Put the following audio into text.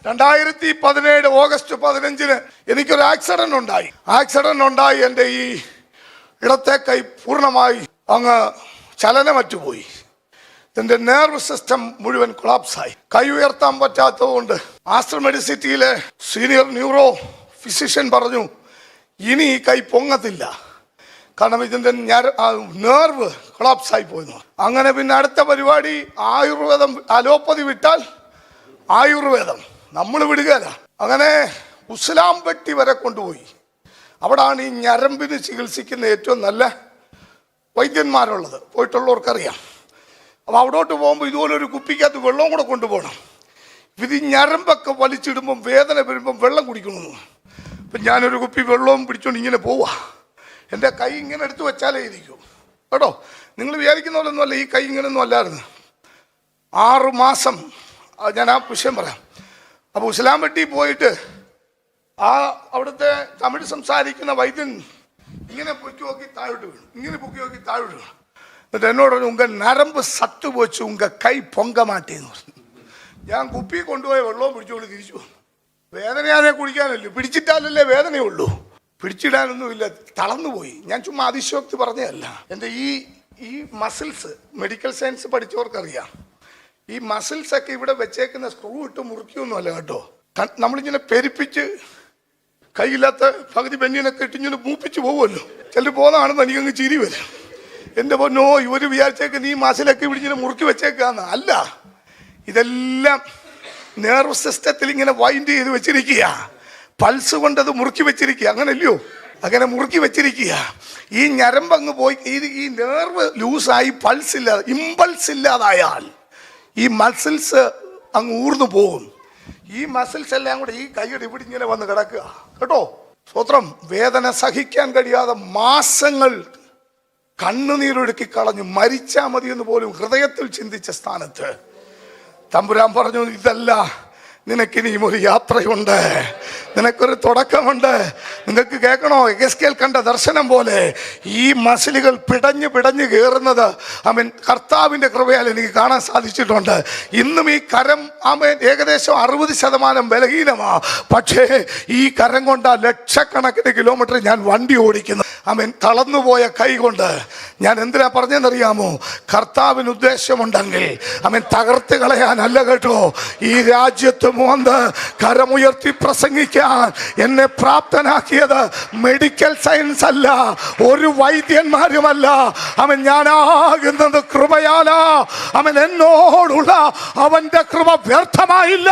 2017 August 15 എനിക്കൊരു accident ഉണ്ടായി. എൻ്റെ ഈ ഇടത്തെ കൈ പൂർണ്ണമായി അങ്ങ് ചലനമറ്റുപോയി. എൻ്റെ നെർവ് സിസ്റ്റം മുഴുവൻ കൊളാപ്സായി. കൈ ഉയർത്താൻ പറ്റാത്തതുകൊണ്ട് ആസ്റ്റർ മെഡിസിറ്റിയിലെ സീനിയർ ന്യൂറോ ഫിസിഷ്യൻ പറഞ്ഞു, ഇനി ഈ കൈ പൊങ്ങത്തില്ല, കാരണം ഇതിൻ്റെ നെർവ് കൊളാപ്സായി പോയിരുന്നു. അങ്ങനെ പിന്നെ അടുത്ത പരിപാടി ആയുർവേദം. അലോപ്പതി വിട്ടാൽ ആയുർവേദം നമ്മൾ വിടുകയില്ല. അങ്ങനെ ഉസ്ലാംപെട്ടി വരെ കൊണ്ടുപോയി. അവിടാണ് ഈ ഞരമ്പിന് ചികിത്സിക്കുന്ന ഏറ്റവും നല്ല വൈദ്യന്മാരുള്ളത്. പോയിട്ടുള്ളവർക്കറിയാം. അപ്പോൾ അവിടോട്ട് പോകുമ്പോൾ ഇതുപോലൊരു കുപ്പിക്കകത്ത് വെള്ളവും കൂടെ കൊണ്ടുപോകണം. ഇത് ഞരമ്പൊക്കെ വലിച്ചിടുമ്പം വേദന വരുമ്പം വെള്ളം കുടിക്കണമെന്ന്. അപ്പം ഞാനൊരു കുപ്പി വെള്ളവും പിടിച്ചുകൊണ്ട് ഇങ്ങനെ പോവുക. എൻ്റെ കൈ ഇങ്ങനെ എടുത്ത് വെച്ചാലേ ഇരിക്കൂ കേട്ടോ. നിങ്ങൾ വിചാരിക്കുന്ന പോലൊന്നുമല്ല, ഈ കൈ ഇങ്ങനെയൊന്നും അല്ലായിരുന്നു. 6 മാസം ഞാൻ ആ വിഷയം പറയാം. അപ്പോൾ ഉസ്ലാംപെട്ടി പോയിട്ട് അവിടുത്തെ തമിഴ് സംസാരിക്കുന്ന വൈദ്യൻ ഇങ്ങനെ പൊക്കി നോക്കി താഴോട്ട് വീണു, എന്നിട്ട് എന്നോട് പറഞ്ഞു, ഉങ്ക നരമ്പ് സത്ത് പോച്ചു, ഉങ്ക കൈ പൊങ്ക മാറ്റേന്ന് പറഞ്ഞു. ഞാൻ കുപ്പി കൊണ്ടുപോയ വെള്ളവും പിടിച്ചുകൊണ്ട് തിരിച്ചു വന്നു. വേദനയാണെ കുടിക്കാനല്ലേ, പിടിച്ചിട്ടാലല്ലേ വേദനയുള്ളൂ, പിടിച്ചിടാനൊന്നുമില്ല, തളർന്നുപോയി. ഞാൻ ചുമ്മാ അതിശയോക്തി പറഞ്ഞതല്ല. എൻ്റെ ഈ മസിൽസ്, മെഡിക്കൽ സയൻസ് പഠിച്ചവർക്കറിയാം, ഈ മസിൽസൊക്കെ ഇവിടെ വെച്ചേക്കുന്ന സ്ക്രൂ ഇട്ട് മുറുക്കിയൊന്നുമല്ല കേട്ടോ. നമ്മളിങ്ങനെ പെരുപ്പിച്ച് കൈയില്ലാത്ത പകുതി ബെന്നിനൊക്കെ ഇട്ടിങ്ങനെ മൂപ്പിച്ച് പോകുമല്ലോ. ചിലർ പോകുന്നതാണെന്ന് എനിക്കങ്ങ് ചിരി വരും. എൻ്റെ പൊന്നോ, ഇവർ വിചാരിച്ചേക്ക് നീ മസിലൊക്കെ ഇവിടെ ഇങ്ങനെ മുറുക്കി വെച്ചേക്കാന്ന്. അല്ല, ഇതെല്ലാം നെർവ് സിസ്റ്റത്തിൽ ഇങ്ങനെ വൈൻഡ് ചെയ്ത് വെച്ചിരിക്കുക. പൾസ് കൊണ്ടത് മുറുക്കി വെച്ചിരിക്കുക. അങ്ങനല്ലയോ? അങ്ങനെ മുറുക്കി വെച്ചിരിക്കുക. ഈ ഞരമ്പങ്ങ് പോയി ഈ നെർവ് ലൂസായി പൾസ് ഇല്ലാതെ, ഇമ്പൾസ് ഇല്ലാതായാൽ ഈ മസിൽസ് അങ്ങ് ഊർന്നു പോകും. ഈ മസിൽസ് എല്ലാം കൂടെ ഈ കൈയുടെ ഇവിടെ ഇങ്ങനെ വന്ന് കിടക്കുക കേട്ടോ. സ്വത്രം വേദന സഹിക്കാൻ കഴിയാതെ മാസങ്ങൾ കണ്ണുനീരൊഴുക്കി കളഞ്ഞു. മരിച്ചാൽ മതിയെന്ന് പോലും ഹൃദയത്തിൽ ചിന്തിച്ച സ്ഥാനത്ത് തമ്പുരാൻ പറഞ്ഞു, ഇതല്ല, നിനക്കിനിയും ഒരു യാത്രയുണ്ട്, നിനക്കൊരു തുടക്കമുണ്ട്. നിങ്ങൾക്ക് കേൾക്കണോ? എസ്കേൽ കണ്ട ദർശനം പോലെ ഈ മസിലുകൾ പിടഞ്ഞ് കയറുന്നത് കർത്താവിൻ്റെ കൃപയാൽ എനിക്ക് കാണാൻ സാധിച്ചിട്ടുണ്ട്. ഇന്നും ഈ കരം ഏകദേശം 60% ബലഹീനമാ. പക്ഷേ ഈ കരം കൊണ്ട് ലക്ഷക്കണക്കിന് കിലോമീറ്റർ ഞാൻ വണ്ടി ഓടിക്കുന്നു. തളർന്നുപോയ കൈ കൊണ്ട് ഞാൻ എന്തിനാ പറഞ്ഞെന്നറിയാമോ? കർത്താവിന് ഉദ്ദേശമുണ്ടെങ്കിൽ തകർത്ത് കളയാനല്ല കേട്ടോ. ഈ രാജ്യത്ത് വന്ന് കരമുയർത്തി പ്രസംഗിക്കാൻ എന്നെ പ്രാപ്തനാക്കിയത് മെഡിക്കൽ സയൻസ് അല്ല, ഒരു വൈദ്യന്മാരുമല്ല. ഞാനാകുന്നത് കൃപയാലാ. എന്നോടുള്ള അവന്റെ കൃപ വ്യർത്ഥമായില്ല.